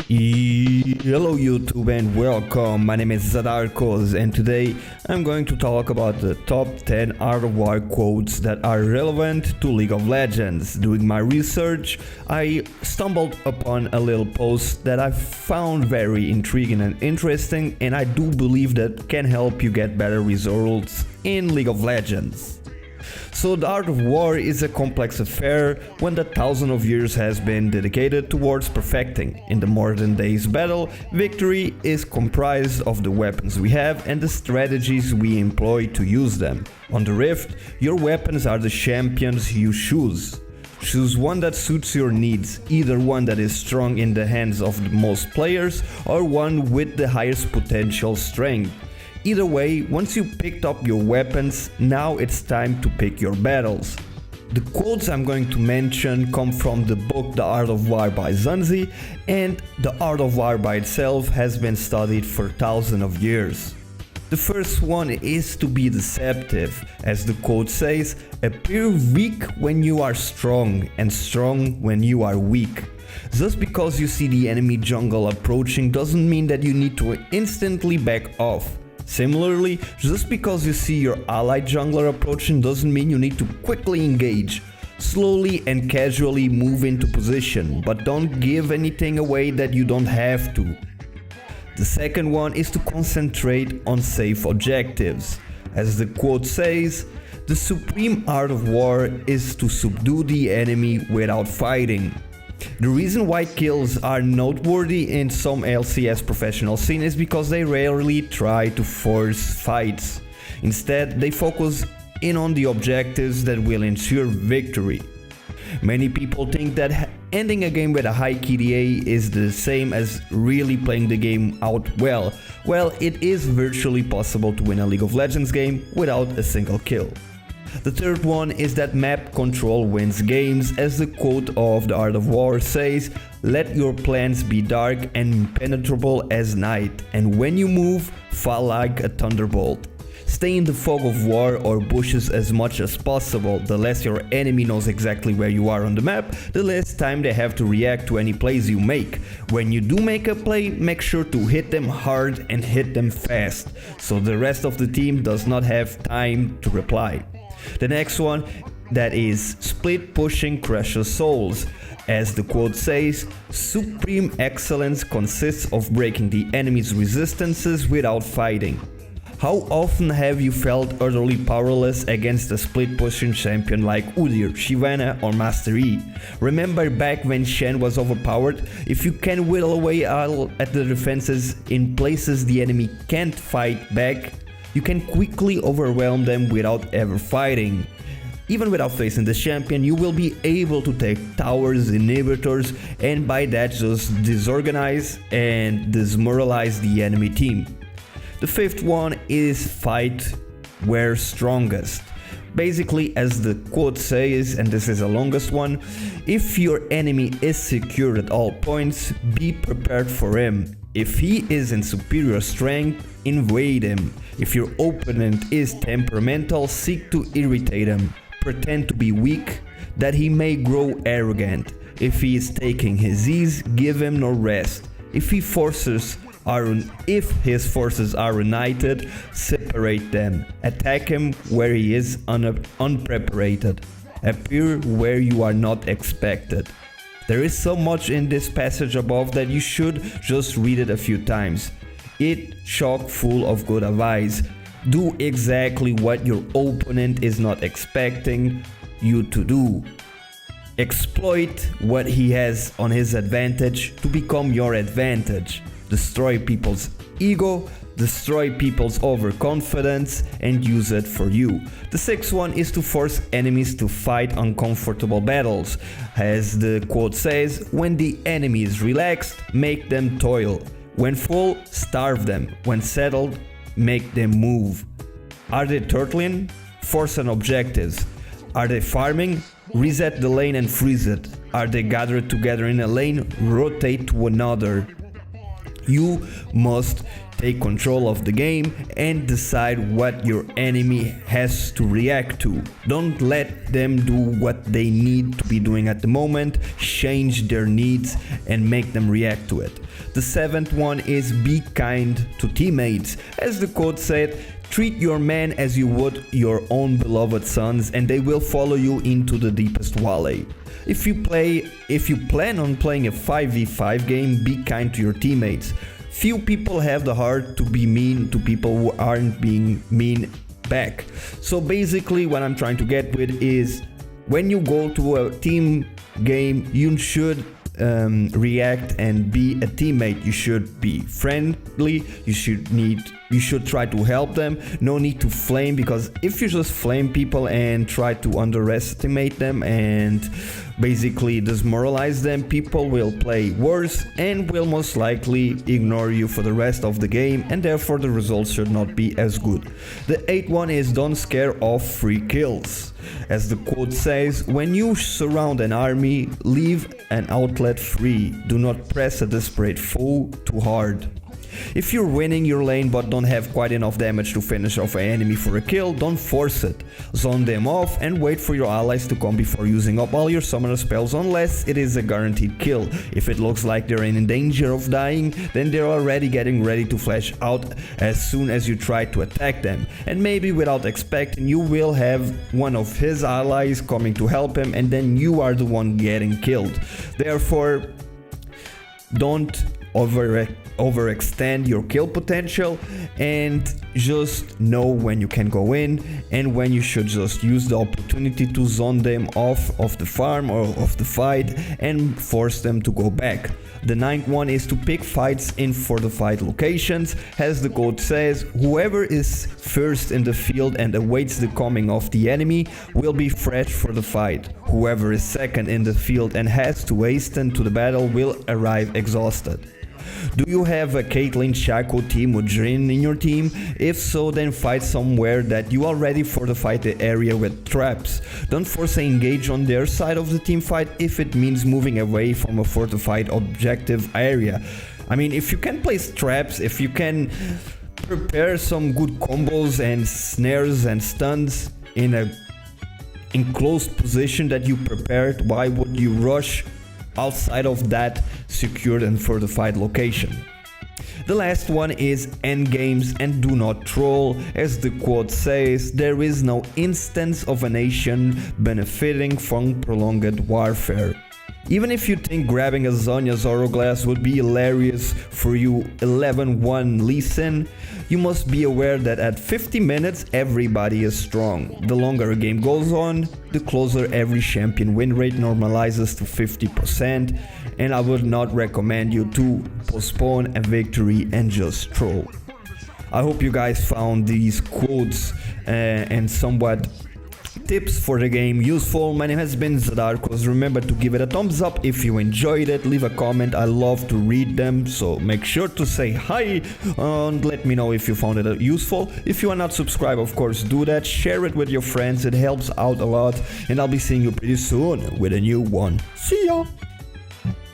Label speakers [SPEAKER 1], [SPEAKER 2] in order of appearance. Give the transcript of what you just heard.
[SPEAKER 1] Hello YouTube and welcome, my name is Zadarkus and today I'm going to talk about the top 10 Art of War quotes that are relevant to League of Legends. Doing my research, I stumbled upon a little post that I found very intriguing and interesting, and I do believe that can help you get better results in League of Legends. So the art of war is a complex affair when the thousand of years has been dedicated towards perfecting. In the modern day's battle, victory is comprised of the weapons we have and the strategies we employ to use them. On the Rift, your weapons are the champions you choose. Choose one that suits your needs, either one that is strong in the hands of the most players or one with the highest potential strength. Either way, once you picked up your weapons, now it's time to pick your battles. The quotes I'm going to mention come from the book The Art of War by Zunzi, and the Art of War by itself has been studied for thousands of years. The first one is to be deceptive. As the quote says, appear weak when you are strong and strong when you are weak. Just because you see the enemy jungle approaching doesn't mean that you need to instantly back off. Similarly, just because you see your allied jungler approaching doesn't mean you need to quickly engage. Slowly and casually move into position, but don't give anything away that you don't have to. The second one is to concentrate on safe objectives. As the quote says, the supreme art of war is to subdue the enemy without fighting. The reason why kills are noteworthy in some LCS professional scene is because they rarely try to force fights. Instead, they focus in on the objectives that will ensure victory. Many people think that ending a game with a high KDA is the same as really playing the game out well. Well, it is virtually possible to win a League of Legends game without a single kill. The third one is that map control wins games. As the quote of The Art of War says, let your plans be dark and impenetrable as night, and when you move, fall like a thunderbolt. Stay in the fog of war or bushes as much as possible. The less your enemy knows exactly where you are on the map, the less time they have to react to any plays you make. When you do make a play, make sure to hit them hard and hit them fast, so the rest of the team does not have time to reply. The next one, that is split pushing crushes souls. As the quote says, supreme excellence consists of breaking the enemy's resistances without fighting. How often have you felt utterly powerless against a split pushing champion like Udyr, Shyvana or Master Yi? Remember back when Shen was overpowered? If you can whittle away all at the defenses in places the enemy can't fight back, you can quickly overwhelm them without ever fighting. Even without facing the champion, you will be able to take towers, inhibitors, and by that just disorganize and demoralize the enemy team. The fifth one is fight where strongest. Basically, as the quote says, and this is the longest one, if your enemy is secure at all points, be prepared for him. If he is in superior strength, invade him. If your opponent is temperamental, seek to irritate him. Pretend to be weak, that he may grow arrogant. If he is taking his ease, give him no rest. If his forces are united, separate them. Attack him where he is unprepared. Appear where you are not expected. There is so much in this passage above that you should just read it a few times. It's chock full of good advice. Do exactly what your opponent is not expecting you to do. Exploit what he has on his advantage to become your advantage. Destroy people's ego, destroy people's overconfidence, and use it for you. The sixth one is to force enemies to fight uncomfortable battles. As the quote says, when the enemy is relaxed, make them toil. When full, starve them. When settled, make them move. Are they turtling? Force on objectives. Are they farming? Reset the lane and freeze it. Are they gathered together in a lane? Rotate to another. You must take control of the game and decide what your enemy has to react to. Don't let them do what they need to be doing at the moment. Change their needs and make them react to it. The seventh one is be kind to teammates. As the quote said, treat your men as you would your own beloved sons, and they will follow you into the deepest valley. If you plan on playing a 5v5 game, be kind to your teammates. Few people have the heart to be mean to people who aren't being mean back. So basically what I'm trying to get with is, when you go to a team game, you should react and be a teammate. You should be friendly, you should try to help them. No need to flame, because if you just flame people and try to underestimate them and basically demoralize them, people will play worse and will most likely ignore you for the rest of the game, and therefore the results should not be as good. The eighth one is don't scare off free kills. As the quote says, when you surround an army, leave an outlet free. Do not press a desperate foe too hard. If you're winning your lane but don't have quite enough damage to finish off an enemy for a kill, don't force it. Zone them off and wait for your allies to come before using up all your summoner spells, unless it is a guaranteed kill. If it looks like they're in danger of dying, then they're already getting ready to flash out as soon as you try to attack them. And maybe without expecting, you will have one of his allies coming to help him, and then you are the one getting killed. Therefore, don't overextend your kill potential, and just know when you can go in and when you should just use the opportunity to zone them off of the farm or of the fight and force them to go back. The ninth one is to pick fights in for the fight locations. As the quote says, whoever is first in the field and awaits the coming of the enemy will be fresh for the fight. Whoever is second in the field and has to hasten to the battle will arrive exhausted. Do you have a Caitlyn, Shaco, Team or Jhin in your team? If so, then fight somewhere that you are ready for the fight area with traps. Don't force an engage on their side of the team fight if it means moving away from a fortified objective area. I mean, if you can place traps, if you can prepare some good combos and snares and stuns in a enclosed position that you prepared, why would you rush outside of that secured and fortified location? The last one is end games and do not troll. As the quote says, there is no instance of a nation benefiting from prolonged warfare. Even if you think grabbing a Zhonya Zoroglass would be hilarious for you 11-1 Lee Sin, you must be aware that at 50 minutes everybody is strong. The longer a game goes on, the closer every champion win rate normalizes to 50%, and I would not recommend you to postpone a victory and just troll. I hope you guys found these quotes and somewhat tips for the game useful. My name has been Zadarkus. Remember to give it a thumbs up if you enjoyed it. Leave a comment. I love to read them, so make sure to say hi and let me know if you found it useful. If you are not subscribed, of course do that. Share it with your friends. It helps out a lot, and I'll be seeing you pretty soon with a new one. See ya!